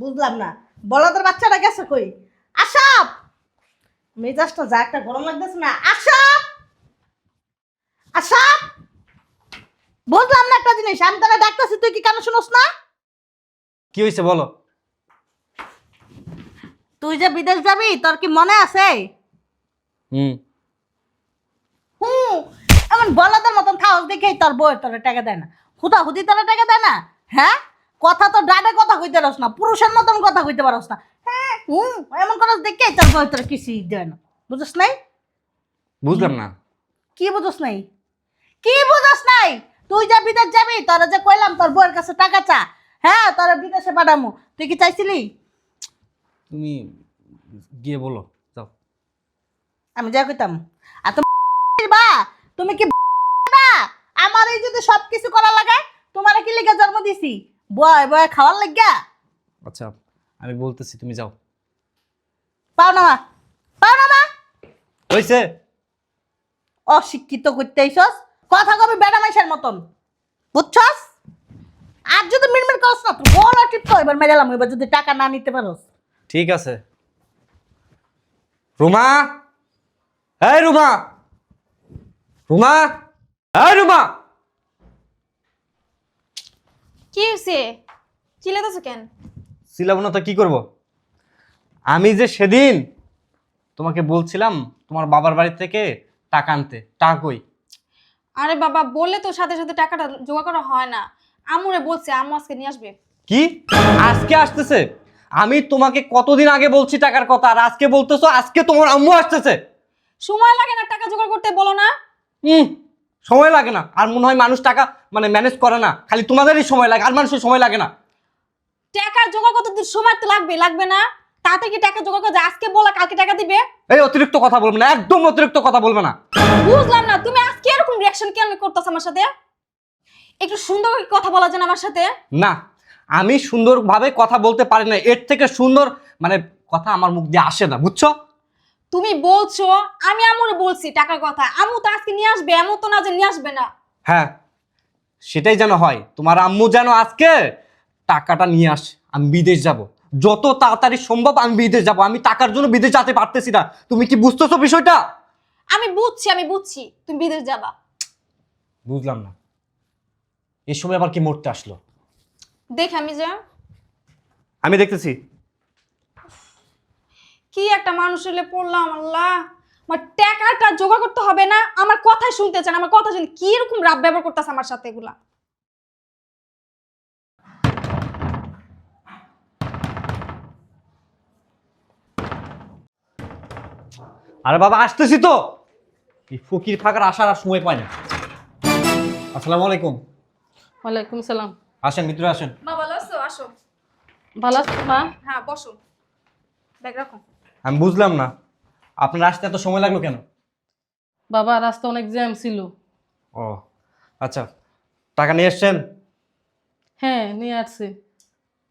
বুঝলাম না, বলদের বাচ্চাটা গেছে কই? আসাপ, মেজাজটা যা একটা গরম লাগতেছে না। আসাপ, আসাপ, বুঝলাম না একটা জিনিস, আমি তোরা ডাকতেছি, তুই কি কানে শুনোস না? কি হয়েছে বলো? তুই যে বিদেশ যাবি, তোর কি মনে আছে? হুম। হুম, এমন বলদের মতন খাওয়াস দেখেই তোর বউয়ের তোরা টাকা দেয় না, হুদা হুদি তোরা টাকা দেয় না। হ্যাঁ, কথা তো ডাডে কথা কইতে পারস না, পুরুষের মতন কথা কইতে পারস না। হ্যাঁ, এমন করস দেখেই তোর বউয়ের তোরা কিছুই দেয় না। বুঝছ নাই? বুঝলাম না। কি বুঝছ নাই? কি বুঝছ নাই? তুই যে বিদেশ যাবি, তোরা যে কইলাম তোর বউয়ের কাছে টাকা চা, হ্যাঁ তোরা বিদেশে পাঠামু, তুই কি চাইছিলি? তুমি গিয়ে বলো, যাও। আমি যা কইতাম। আর তুমি বা তুমি কি না, আমার এই যদি সবকিছু করা লাগে, তোমার কি লিগে জন্ম দিছি? বয় বয় খাওয়ার লাগিয়া? আচ্ছা, আমি বলতেছি, তুমি যাও। পাও না মা, পাও না মা। হয়েছে? অশিক্ষিত করতে আইসস, কথা কবি বেড়া মাইসের মতন, বুঝছস? আর যদি মিনমিন করস না তো বড় টিপ তো এবার মেরালাম, এবার যদি টাকা না নিতে পারোস। ঠিক আছে। রুমা, এই রুমা, রুমা, এই রুমা। কি হয়েছে? চিল্লাতেছো কেন? সিলাবো না তো কি করব? আমি যে সেদিন তোমাকে বলছিলাম তোমার বাবার বাড়ি থেকে টাকা আনতে, টাকা কই? আরে বাবা, বললে তো সাথে সাথে টাকাটা জোগাড় করা হয় না। আম্মুরে বলছে, আম্মু আজকে নিয়ে আসবে। কি আজকে আসতেছে? আমি তোমাকে কতদিন আগে বলছি টাকার কথা, আর আজকে বলতেছো আজকে তোমার আম্মু আসতেছে? সময় লাগে না টাকা জোগাড় করতে, বলো না? হুম, সময় লাগে না? আর মনে হয় মানুষ টাকা মানে ম্যানেজ করে না, খালি তোমাদেরই সময় লাগে, আর মানুষের সময় লাগে না। টাকা জোগাড় করতে তো সময় তো লাগবে, লাগবে না? তাতে কি টাকা জোগাড় করে আজকে বলা কালকে টাকা দিবে? এই অতিরিক্ত কথা বলবে না, একদম অতিরিক্ত কথা বলবে না। বুঝলাম না, তুমি আজকে এরকম রিয়াকশন কেন করতেছ আমার সাথে? একটু সুন্দর করে কথা বলা যায় না আমার সাথে? না, আমি সুন্দরভাবে কথা বলতে পারি না, এর থেকে সুন্দর মানে কথা আমার মুখ দিয়ে আসে না, বুঝছো? তুমি বলছো, আমি আম্মুরে বলছি টাকার কথা, আম্মু তো আজকে নিয়ে আসবে, এমন তো না যে নিয়ে আসবে না। হ্যাঁ, সেটাই যেন হয়, তোমার আম্মু যেন আজকে টাকাটা নিয়ে আসে। আমি বিদেশ যাব, যত তাড়াতাড়ি সম্ভব আমি বিদেশ যাব। আমি টাকার জন্য বিদেশ যেতে পারতেছি না, তুমি কি বুঝতেছো বিষয়টা? আমি বুঝছি, আমি বুঝছি তুমি বিদেশ যাবা। বুঝলাম না, এই সময় আবার কি মরতে আসলো? দেখে আমি যে আমি দেখতেছি। কি একটা মানুষ হলে পড়লাম, আল্লাহ। আমার টাকাটা জোগাড় করতে হবে না, আমার কথাই শুনতে চান, আমার কথা শুনে কি এরকম রাব ব্যবহার করতেছে আমার সাথে এগুলা। আরে বাবা, আসতেছি তো। এই ফকির ফাঁকার আসার আর সময় পায় না। আসসালামু আলাইকুম। ওয়ালাইকুম সালাম। আসেন, ভিতরে আসেন। মা ভালো আছো? আসো। ভালো আছো মা? হ্যাঁ বসো, ব্যাগ রাখো। আমি বুঝলাম না, আপনার আসতে এত সময় লাগলো কেন? বাবা, রাস্তা অনেক জ্যাম ছিল। ও আচ্ছা, টাকা নিয়ে এসছেন? হ্যাঁ, নিয়ে আসছি।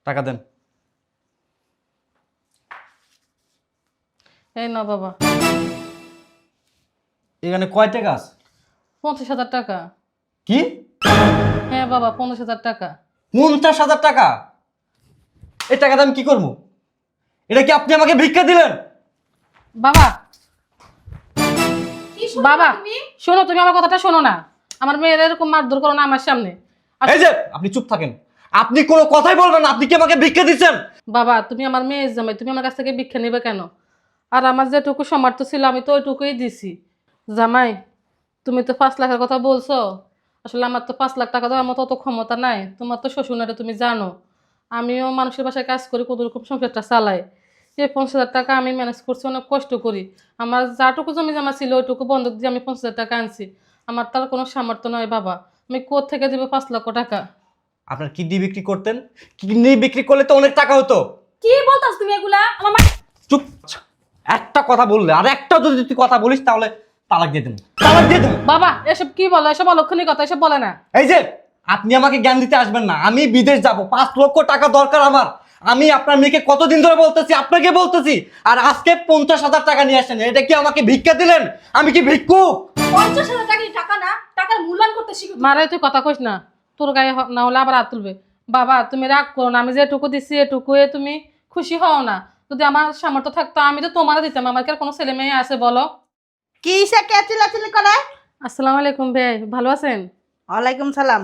টাকা দেন। এই না বাবা। এখানে কয় টাকা আছে? 50,000 টাকা। কি? হ্যাঁ বাবা, 50,000 টাকা। 50,000 টাকা? এই টাকা আমি কি করবো? এটা কি আপনি আমাকে ভিক্ষা দিলেন? বাবা, কি শুনলে বাবা তুমি? শোনো, তুমি আমার কথাটা শোনো না। আমার মেয়ের এরকম মারধর করো না আমার সামনে। এই যে আপনি চুপ থাকেন, আপনি কোনো কথাই বলবেন না। আপনি কি আমাকে ভিক্ষা দিচ্ছেন? বাবা, তুমি আমার মেয়ের জামাই, তুমি আমার কাছ থেকে ভিক্ষা নেবে কেন? আর আমার যেটুকু সামর্থ্য ছিল আমি তো ওইটুকুই দিছি। জামাই, তুমি তো 5 লাখের কথা বলছো, আসলে আমার তো 5 লাখ টাকা দেওয়ার মতো অত ক্ষমতা নাই। তোমার তো শ্বশুরটা তুমি জানো, আমিও মানুষের বাসায় কাজ করি, কোনো রকম সংসারটা চালাই। এই 50,000 টাকা আমি ম্যানেজ করছি, অনেক কষ্ট করি। আমার যাটুকু জমি জমা ছিল ওইটুকু বন্ধক দিয়ে আমি 50,000 টাকা আনছি। আমার তার কোনো সামর্থ্য নয় বাবা, আমি কোথা থেকে দেবো 5 লক্ষ টাকা? আপনার কিডনি বিক্রি করতেন, কিডনি বিক্রি করলে তো অনেক টাকা হতো। কি বলতাছ তুমি এগুলা? আমার চুপ। একটা কথা বললে, আর একটা যদি তুই কথা বলিস তাহলে তালাক দিয়ে দেবো, তালাক দিয়ে দেবো। বাবা, এসব কি বলো? এসব অলক্ষণী কথা, এসব বলে না। এই যে আপনি আমাকে জ্ঞান দিতে আসবেন না। আমি বিদেশ যাব, 5 লক্ষ টাকা দরকার আমার। আমি আপনার মেয়েকে কতদিন ধরে বলতেছি, আপনাকে বলতেছি, আর আজকে 50,000 টাকা নিয়ে আসেন। এটা কি আমাকে ভিক্ষা দিলেন? আমি কি ভিক্ষুক? 50,000 টাকা টাকা না, টাকার মূল্যায়ন করতে শিখো তুমি। মারাই তুই কথা কইস না, তোর গায়ে না হলে আবার হাত তুলবে। বাবা তুমি রাগ করো না, আমি যেটুকু দিছি এটুকুয়ে তুমি খুশি হও না? যদি আমার সামর্থ্য থাকতো আমি তো তোমার দিতাম, আমার কি আর কোনো ছেলে মেয়ে আছে বলো? কি সে কে চিল্লাচিল্লি করে? আসসালামু আলাইকুম ভাই, ভালো আছেন? ওয়ালাইকুম সালাম।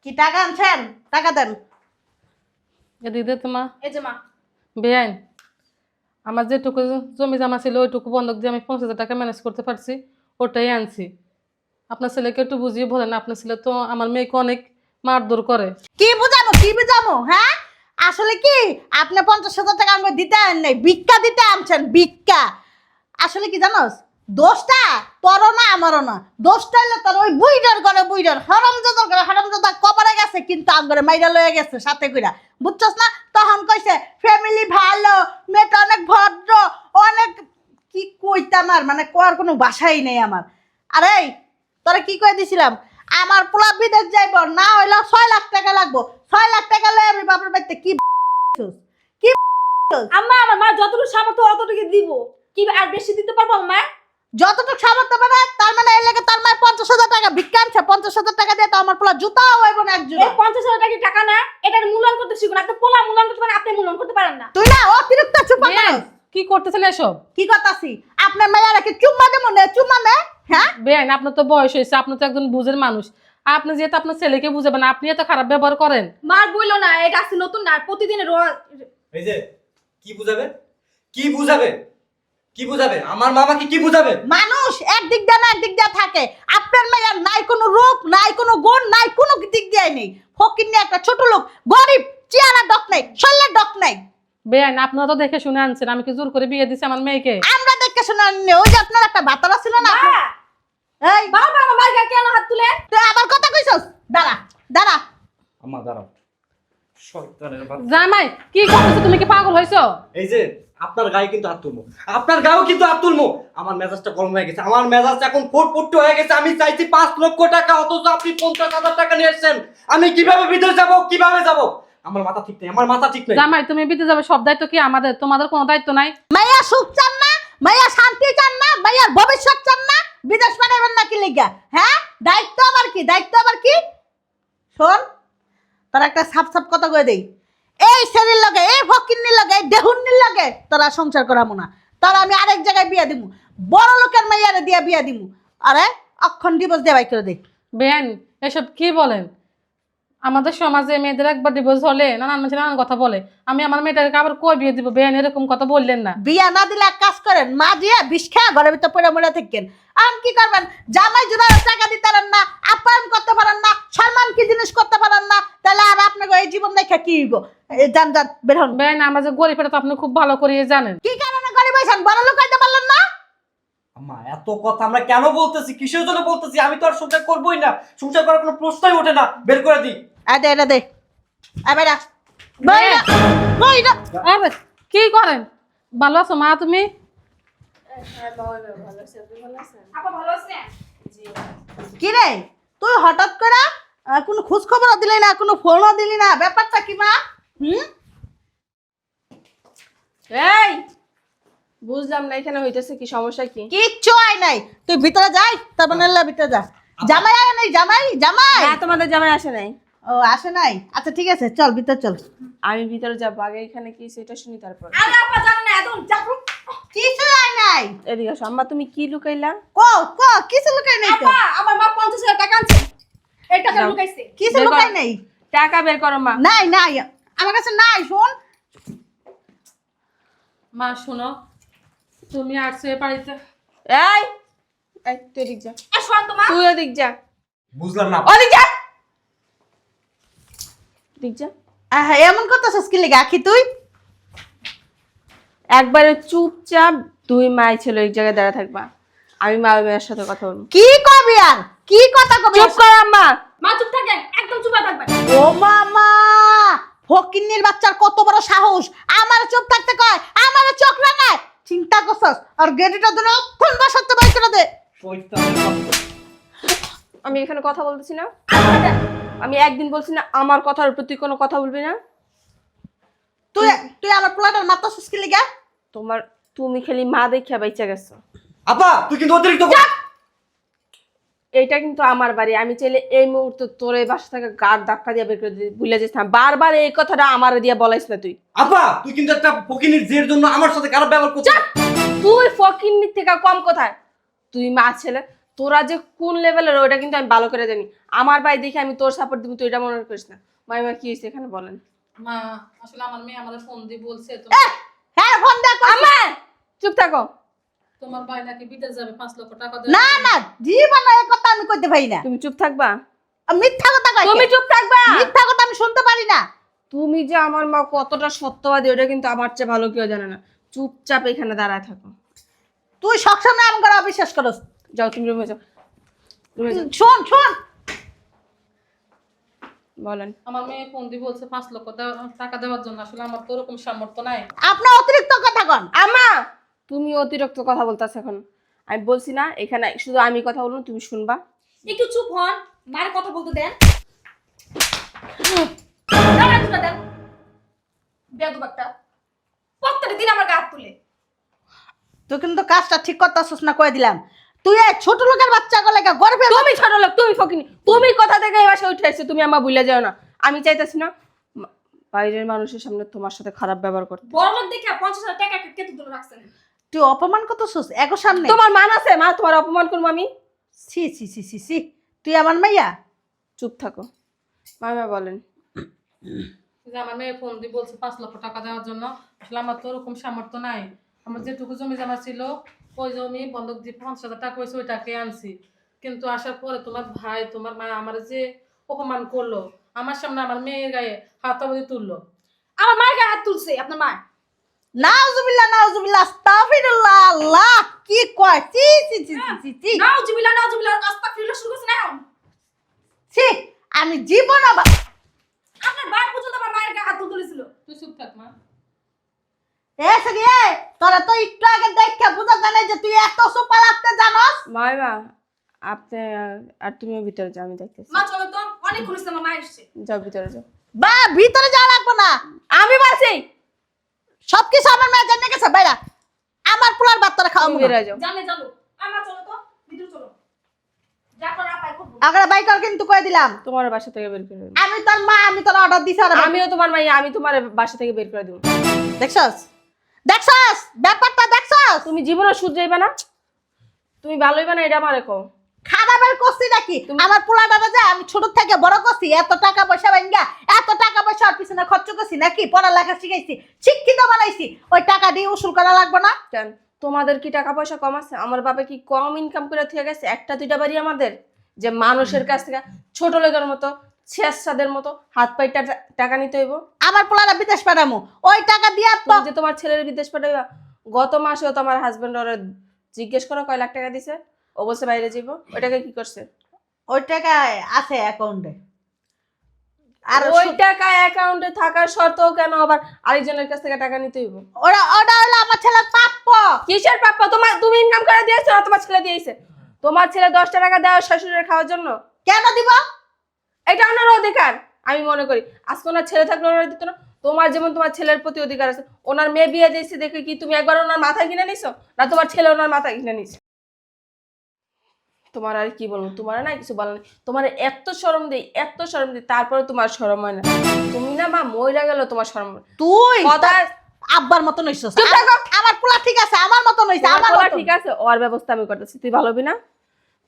কি টাকা আনছেন? টাকা দেন। এদিক দিয়ে তোমার এই যে মা, বেআইন, আমার যেটুকু জমি জমা ছিল ওইটুকু বন্ধক দিয়ে আমি 50,000 টাকা ম্যানেজ করতে পারছি, ওটাই আনছি। আপনার ছেলেকে একটু বুঝিয়ে বলেন, আপনার ছেলে তো আমার মেয়েকে অনেক মারধর করে। কি বুঝামো কি বুঝামো? হ্যাঁ, আসলে কি আপনি 50,000 টাকা আমাকে দিতে আন নাই, ভিক্ষা দিতে আনছেন, ভিক্ষা। আসলে কি জানোস, দোষটা তোরও না আমারও না, দোষটা হলো তোর ওই বুইডার ঘরে বুইডার হারামজাদার ঘরে হারামজাদা কবরে গেছে, কিন্তু আমগরে মাইরা লয়ে গেছে সাথে কইরা, বুঝছস না? তখন কইছে ফ্যামিলি ভালো, মেয়েটা অনেক ভদ্র, অনেক কি কইতাম আর, মানে কোয়ার কোনো ভাষাই নেই আমার। আরে তোরা কি কই দিছিলাম, আমার পোলা বিদেশ যাইব, না হইলো 6 লাখ টাকা লাগবো, 6 লাখ টাকা লয়ে আমি বাপের বাড়িতে কি কি আম্মা আমার মা যতটুকু সামর্থ্য অতটুকু দিব, কি আর বেশি দিতে পারবো মা? যতটুকু সামর্থ্য পারে, তার মানে এই লেগে তার মায়ের 50,000 টাকা ভিক্ষা আনছে, 50,000 টাকা দিয়ে তো আমার পোলা জুতাও হইব না একজন। এই 50,000 টাকা কি টাকা না? এটার মূল্যায়ন করতে শিখুন। আপনি পোলা মূল্যায়ন করতে পারেন, আপনি মূল্যায়ন করতে পারেন না। তুই না অতিরিক্ত চুপা বেআইন, করস। কি করতেছেন এসব? কি করতাছি? আপনার মেয়েরা কি চুম্মা দেবো না, চুম্মা নে? হ্যাঁ, বেআইন, আপনার তো বয়স হয়েছে, আপনি তো একজন বুঝের মানুষ, আপনি যেহেতু আপনার ছেলেকে বুঝাবেন, আপনি এত খারাপ ব্যবহার করেন। মার বইলো না, এটা আছে নতুন না, প্রতিদিনের এই যে কি বুঝাবে, কি বুঝাবে, কি বুঝাবে? আমার মামাকে কি বুঝাবে? মানুষ একদিক দিয়ে না একদিক দিয়ে থাকে। আপনার মেয়ের নাই কোনো রূপ, নাই কোনো গুণ, নাই কোনো দিক দিয়ে নেই। ফকিন্নি একটা ছোট লোক, গরিব, চেহারা ডক নাই, শরীরের ডক নাই। বেআইন, আপনারা তো দেখে শুনে আনছেন, আমি কি জোর করে বিয়ে দিছি আমার মেয়েকে? আমরা দেখে শোনা নেই। ওই যে আপনার একটা বাতারা ছিল না, এই বাবা আমার মার গায়ে কেন হাত তুলে? তুই আবার কথা কইছস? দাঁড়া দাঁড়া। আম্মা দাঁড়াও। শয়তানের বাচ্চা। জামাই, কি করতেছো তুমি? কি পাগল হইছো? এই যে আপনার গায়ে কিন্তু হাত তুলবো, আপনার গায়েও কিন্তু হাত তুলবো। আমার মেজাজটা গরম হয়ে গেছে, আমার মেজাজটা এখন ফুটফুটে হয়ে গেছে। আমি চাইছি 5 লক্ষ টাকা, অথচ আপনি 50,000 টাকা নিয়ে এসেছেন। আমি কিভাবে বিদেশ যাব, কিভাবে যাব? আমার মাথা ঠিক নেই, আমার মাথা ঠিক নেই। জামাই, তুমি বিদেশ যাবে, সব দায়িত্ব কি আমাদের? তোমাদের কোনো দায়িত্ব নাই? মাইয়া সুখ চান না, মাইয়া শান্তি চান না, মাইয়ার ভবিষ্যৎ চান না, বিদেশ পাঠাবেন নাকি লিগা? হ্যাঁ, দায়িত্ব আবার কি, দায়িত্ব আবার কি? শোন, তোর একটা সাপ সাপ কথা কয়ে দেই, এই শরীর লাগে, এই ফকিন্নির লাগে, এই দেহুন্নির লাগে তোরা সংসার করামু না। তোরা আমি আরেক জায়গায় বিয়া দিমু, বড় লোকের মাইয়ারে দিয়া বিয়া দিমু। আরে অক্ষণ ডিভোর্স দিয়ে বাই করে দেই। বেআইন, এসব কি বলেন? আমাদের সমাজে মেয়েদের একবার ডিভোর্স হলে নানান মানুষ নানান কথা বলে। আমি আমার মেয়েটাকে আবার কই বিয়ে দিব? বেআইন, এরকম কথা বললেন না। বিয়া না দিলে এক কাজ করেন, মা দিয়া বিষ খেয়ে ঘরের ভিতর পড়ে মরে থাকেন। আর কি করবেন? জামাই জুড়া টাকা দিতে পারেন না, আপ্যায়ন করতে পারেন না, সম্মান কি জিনিস করতে পারেন না, তাহলে আর আপনাকে এই জীবন দেখা কি হইব? যান যান বের হন। বেআইন, আমরা যে গরিব এটা তো আপনি খুব ভালো করে জানেন। কি কারণে গরিব হয়েছেন? বড় লোক হইতে পারলেন না? আম্মা এত কথা আমরা কেন বলতেছি, কিসের জন্য বলতেছি? আমি তো আর সংসার করবোই না, সংসার করার কোনো প্রশ্নই ওঠে না। বের করে দিই। দে এটা দে, বেড়া বেড়া বেড়া। আরে কি করেন? ভালো আছো মা তুমি? আপা ভালো আছেন? কি রে তুই হঠাৎ করে কোনো খোঁজ খবরও দিলি না, কোনো ফোনও দিলি না, ব্যাপারটা কি মা? এই বুঝলাম না এখানে হইতেছে কি, সমস্যা কি? কিচ্ছু আয় নাই, তুই ভিতরে যাই, তারপর নাহলে ভিতরে যা। জামাই আয় নাই, জামাই জামাই। হ্যাঁ তোমাদের জামাই আসে নাই। ও আসে নাই, আচ্ছা ঠিক আছে, চল ভিতরে চল। আমি ভিতরে যাবো, আগে এখানে কি সেটা শুনি তারপর। আরে আপা জানেন না, এত চাকরু। কিছু আয় নাই। এদিকে আসো। আম্মা তুমি কি লুকাইলা? কো কো কিছু লুকাই নাই তো। আপা আমার মা 50,000 টাকা আনছে, এই টাকা যাও। লুকাইছে। কিছু বের কর। লুকাই নাই। টাকা বের করো মা। নাই নাই আমার কাছে নাই। শোন, মা শোনো, তুমি আসছো এ বাড়িতে। এই এই তুই এদিক যা, আর শান্ত মা, তুই ওদিক যা, বুঝলাম না। ওদিক যা, ওদিক যা। এমন করতেছিস কি লেগে আখি তুই? একবারে চুপচাপ দুই মাই ছিল এক জায়গায় দাঁড়া থাকবা। আমি মা মেয়ের সাথে কথা বলবো। কি কবি আর কি কথা কবি? চুপ কর আম্মা। মা চুপ থাকেন, একদম চুপ থাকবেন। ও মামা, ফকিন্নির বাচ্চার কত বড় সাহস! আমার চুপ থাকতে কয়, আমার চোখ রাঙায়। চিন্তা করছস? আর গেটিটা ধরে অক্ষণ বাসাতে বাই করে দে। শয়তানের বাচ্চা। আমি এখানে কথা বলতেছি না? আমি একদিন বলছি না আমার কথার উপর তুই কোনো কথা বলবি না? তুই তুই আমার প্লাটার মাথা সুস্কি লেগে। তুমি খালি মা দেখিয়া বাইচা গেছো। আপা তুই কিন্তু অতিরিক্ত এইটা কিন্তু আমার বাড়ি, আমি চাইলে এই মুহূর্তে তোর এই বাসা থেকে গাড় ধাক্কা দিয়ে বের করে দিই, ভুলে যাস না। বারবার এই কথাটা আমার দিয়ে বলাইস না তুই। আপা তুই কিন্তু একটা ফকিনির জের জন্য আমার সাথে খারাপ ব্যবহার করছিস। তুই ফকিন্নির থেকে কম কোথায়? তুই মা ছেলে, তোরা যে কোন লেভেলের ওটা কিন্তু আমি ভালো করে জানি। আমার ভাই দেখে আমি তোর সাপোর্ট দিব, তুই এটা মনে করিস না। মাইমা কি হয়েছে এখানে বলেন? মা আসলে আমার মেয়ে আমার ফোন দিয়ে বলছে হ্যাঁ ফোন দেখো। আমা চুপ থাকো। তোমার ভাই নাকি বিদেশ যাবে 5 লক্ষ টাকা দেবে। না না জীবন এই কথা আমি কইতে পারি না। তুমি চুপ থাকবা। মিথ্যা কথা কই। তুমি চুপ থাকবা। মিথ্যা কথা আমি শুনতে পারি না। তুমি যে আমার মা কতটা সত্যবাদী ওটা কিন্তু আমার চেয়ে ভালো কেউ জানে না। চুপচাপ এখানে দাঁড়ায় থাকো। তুই সবসময় এমন করে অবিশ্বাস করস। যাও তুমি রুমে যাও, রুমে যাও। শোন শোন বলেন। আমার মেয়ে ফোন দিয়ে বলছে 5 লক্ষ টাকা দেওয়ার জন্য। আসলে আমার তো ওরকম সামর্থ্য নাই। আপনি অতিরিক্ত কথা কন। আমা তুমি অতিরিক্ত কথা বলতেছ এখন। আমি বলছি না এখানে শুধু আমি কথা বলবো, তুমি শুনবা। একটু চুপ হন, মায়ের কথা বলতে দেন। দেন বেয়াদব একটা, প্রত্যেক দিন আমার গা হাত তুলে। তুই কিন্তু কাজটা ঠিক করতেছিস না, কয়ে দিলাম। তুই এই ছোট লোকের বাচ্চা গলে গর্বে তুমি ছোট লোক, তুমি ফকিনি, তুমি কথা থেকে এই বাসায় উঠে আসছো, তুমি আমার ভুলে যাও না। আমি চাইতেছি না বাইরের মানুষের সামনে তোমার সাথে খারাপ ব্যবহার করতে। বড় লোক দেখে 50,000 টাকা কেটে তুলে রাখছেন। তুই অপমান করতেছিস এগো সামনে। তোমার মান আছে? মা তোমার অপমান করবো আমি? সি সি সি সি সি তুই আমার মাইয়া। চুপ থাকো। মামা বলেন। যে আমার মেয়ে ফোন দিয়ে বলছে 5 লক্ষ টাকা দেওয়ার জন্য। আসলে আমার তো ওরকম সামর্থ্য নাই। আমার যেটুকু জমি জমা ছিল ওই জমি বন্ধক দিয়ে 50,000 টাকা হয়েছে, ওইটাকে আনছি। কিন্তু আসার পরে তোমার ভাই তোমার মা আমার যে অপমান করলো, আমার সামনে আমার মেয়ের গায়ে হাত অবধি তুললো। আমার মায়ের গায়ে হাত তুলছে আপনার মা। নাউজুবিল্লাহ নাউজুবিল্লাহ আস্তাগফিরুল্লাহ। আল্লাহ কি কয়? সি সি সি সি সি সি নাউজুবিল্লাহ নাউজুবিল্লাহ আস্তাগফিরুল্লাহ শুরু করছেন এখন। সি আমি জীবন আবার আপনার ভাই পর্যন্ত আমার মায়ের গায়ে হাত তুলেছিল। তুই চুপ থাক মা। এ সরি এ তোরা তো একটু আগে দেখে বুঝা জানে যে তুই এত সোপা লাগতে জানোস। মামা আপনি আর তুমিও ভিতরে যাও, আমি দেখতেছি। মা চলো তো, অনেক খুঁজছে আমার মা এসেছে। যাও ভিতরে যাও। বা ভিতরে যাওয়া লাগবে না। আমি বলছি সবকিছু আমার মেয়ে জানে গেছে বাইরা। আমার পোলার বাচ্চারা খাওয়া তুমি মনে বেরিয়ে যাও। জানে জানো। আমার চলো তো, ভিতরে চলো। যা করে আপাই করব। আগরা বাইকার কিন্তু কয়ে দিলাম। তোমার বাসা থেকে বের করে দেব। আমি তোর মা, আমি তোর অর্ডার দিছি। আর আমিও তোমার মাইয়া, আমি তোমার বাসা থেকে বের করে দেব। দেখছস দেখছস ব্যাপারটা দেখছস। তুমি জীবনে শুধরাইবা না, তুমি ভালোইবা না, এটা আমারে কও। খারাপের করছি নাকি? আমার পোলাটা যে আমি ছোট থেকে বড় করছি, এত টাকা পয়সা ভাঙ্গা এত টাকা পয়সা ওর পিছনে খরচ করছি নাকি? পড়ালেখা শিখাইছি, শিক্ষিত বানাইছি, ওই টাকা দিয়ে উসুল করা লাগবে না? কেন তোমাদের কি টাকা পয়সা কম আছে? আমার বাবা কি কম ইনকাম করে থেকে গেছে? একটা দুইটা বাড়ি আমাদের, যে মানুষের কাছ থেকে ছোট লোকের মতো ছেঁচড়াদের মতো হাত পাই টাকা নিতে হইব? আমার পোলাটা বিদেশ পাঠামু, ওই টাকা দিয়া তো তুমি যে তোমার ছেলের বিদেশ পাঠাইবা, গত মাসেও তোমার হাজবেন্ড ওরা জিজ্ঞেস করো কয় লাখ টাকা দিছে, ও বলছে বাইরে যাইব। ওইটাকে কি করছে? ওই টাকা আছে অ্যাকাউন্টে। আর ওই টাকা অ্যাকাউন্টে থাকার সত্ত্বেও কেন আবার আরেকজনের কাছ থেকে টাকা নিতে হইব? ওরা ওটা হলো আমার ছেলের প্রাপ্য। কিসের প্রাপ্য? তুমি ইনকাম করে দিয়েছো না তোমার ছেলে দিয়েছে? তোমার ছেলে 10 টাকা দেওয়া শ্বশুরের খাওয়ার জন্য? কেন দিব? এটা ওনার অধিকার আমি মনে করি। আজকে ওনার ছেলে থাকলে ওনার দিত না? তোমার যেমন তোমার ছেলের প্রতি অধিকার আছে। ওনার মেয়ে বিয়ে দিয়েছে দেখে কি তুমি একবার ওনার মাথায় কিনে নিছো, না তোমার ছেলে ওনার মাথায় কিনে নিছে? তোমার আর কি বলবো, তোমার না কিছু বলার নেই। তোমার এত শরম দেই, এত শরম দেই, তারপরে তোমার শরম হয় না। তুমি না মা মইরা গেল তোমার শরম। তুই কথা আব্বার মতন হইছস। চুপ থাকো। আমার পোলা ঠিক আছে, আমার মতন হইছে, আমার আমার মতন। ঠিক আছে, ওর ব্যবস্থা আমি করতেছি। তুই ভালো হবি না?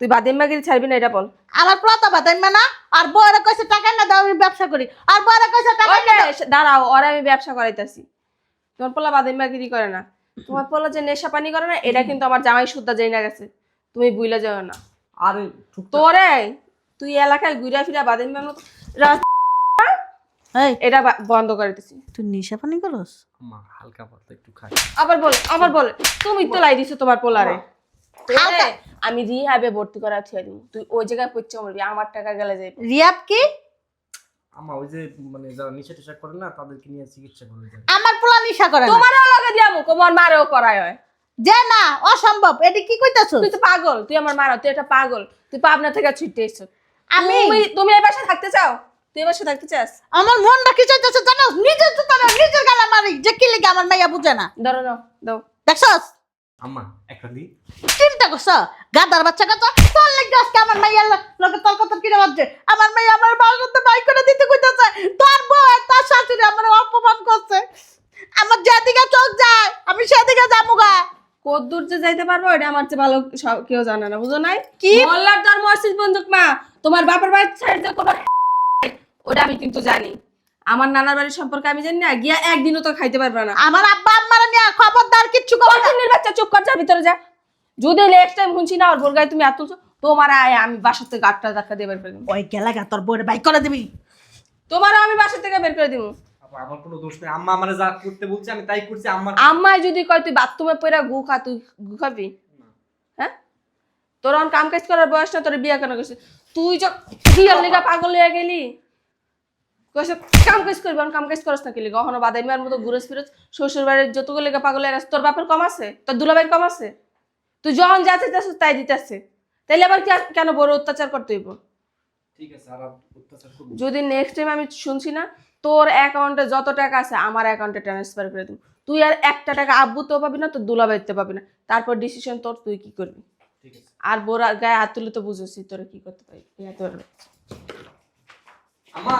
তুই বাদিম মাগিরি ছাড়বি না, এটা বল। আমার পোলা তো বাদাইমা না। আর বউরা কইছে টাকা না দাও, আমি ব্যবসা করি। আর বউরা কইছে টাকা না দাও। দাঁড়াও, ওরা আমি ব্যবসা করাইতেছি। তোমার পোলা বাদিম মাগিরি করে না। তোমার পোলা যে নেশা পানি করে না, এটা কিন্তু আমার জামাই সুদ্ধা যাই না গেছে। তুমি বুইলা যাও না। আরে তোরে তুই এলাকায় ঘুরা ফিরা বাদিম এই এটা বন্ধ করে দিছি। তুই নেশা পানি করস? মা হালকা পাতলা একটু খাই। আবার বলে তুমি তো লাই দিছো তোমার পোলারে। হালকা। আমি রিহাবে ভর্তি করা থুয়ে দিব, তুই ওই জায়গায় পড়ছে মরবি, আমার টাকা গেলে যাইবে। রিয়াব কি? আমা ওই যে মানে যারা নিশা টিশা করে না তাদেরকে নিয়ে চিকিৎসা করে যায়। আমার পোলা নেশা করে না। তোমারও লগে দিয়ামু, তোমার মারেও করায় হয়। যে না অসম্ভব। এটা কি কইতাছস? তুই তো পাগল, তুই আমার মারা, তুই একটা পাগল। তুই পাবনা থেকে ছুটে এসছো। আমি- তুমি এই বাসায় থাকতে চাও? তুই এই বাসায় থাকতে চাস? আমার মনটা কি চাইতেছে জানোস? নিজের তো তারা নিজের গালা মারি যে কি লাগে আমার মাইয়া বুঝে না। ধরো নাও, দাও। দেখছস আম্মা একটা দি। চিন্তা করছো গাদার বাচ্চা কথা তোর লাগে আজকে আমার মাইয়ার লগে তোর কথা কিনে বাজছে আমার মাইয়া আমার বাসাতে বাই করে দিতে কইতাছে তোর বউ আর তোর শাশুড়ি আমার অপমান করছে আমার যেদিকে চোখ যায় আমি সেদিকে যামুগা কদ্দূর যে যাইতে পারবো এটা আমার চেয়ে ভালো কেউ জানে না, বুঝো নাই? কি মোল্লার তার মসজিদ বন্দুক মা, তোমার বাপের বাড়ির সাইড কোনো ওটা আমি কিন্তু জানি। আমার নানার বাড়ির সম্পর্কে আমি জানি না, গিয়া একদিনও তো খাইতে পারবে না। আমার আব্বা আম্মারা নিয়ে খবরদার কিচ্ছু করবে না কতদিনের বাচ্চা চুপ কর, যা ভিতরে যা। যদি নেক্সট টাইম শুনছি না ওর বোর গায়ে তুমি হাত তুলছো, তোমার আয় আমি বাসা থেকে গাটটা ধাক্কা দিয়ে বের করে দিব। ওই গেলাগা তোর বউরে বাই করে দিবি তোমারও আমি বাসা থেকে বের করে দিব। আমার কোনো দোষ নেই, আম্মা আমারে যা করতে বলছে আমি তাই করছি। আম্মা আম্মাই যদি কয় তুই বাথরুমে পড়া গু খা, তুই গু খাবি? হ্যাঁ, তোর অন কাম কাজ করার বয়স না, তোর বিয়া কেন করছিস? তুই যে বিয়ার লিগা পাগল হয়ে গেলি, কইছে কাম কাজ করবি, অন কাম কাজ করস না কি লিগা? কখনো বাদাইমার মতো ঘুরে ফিরে শ্বশুর বাড়ির যতগুলো লিগা পাগল হয়ে গেছে, তোর বাপের কম আছে? তোর দুলাভাইয়ের কম আছে? তুই যখন যা চাইতেছিস তাই দিতেছে, তাইলে আবার কেন বড় অত্যাচার করতে হইব? ঠিক আছে, আর অত্যাচার করব। যদি নেক্সট টাইম আমি শুনছি না তোর অ্যাকাউন্টে যত টাকা আছে আমার অ্যাকাউন্টে ট্রান্সফার করে দিব। তুই আর একটা টাকা আব্বুতেও পাবি না, তোর দুলাভাইতে পাবি না। তারপর ডিসিশন তোর, তুই কি করবি। ঠিক আছে আর বোরা গায়ে হাত তুলে তো বুঝেছি তোরা কি করতে পারি। আম্মা।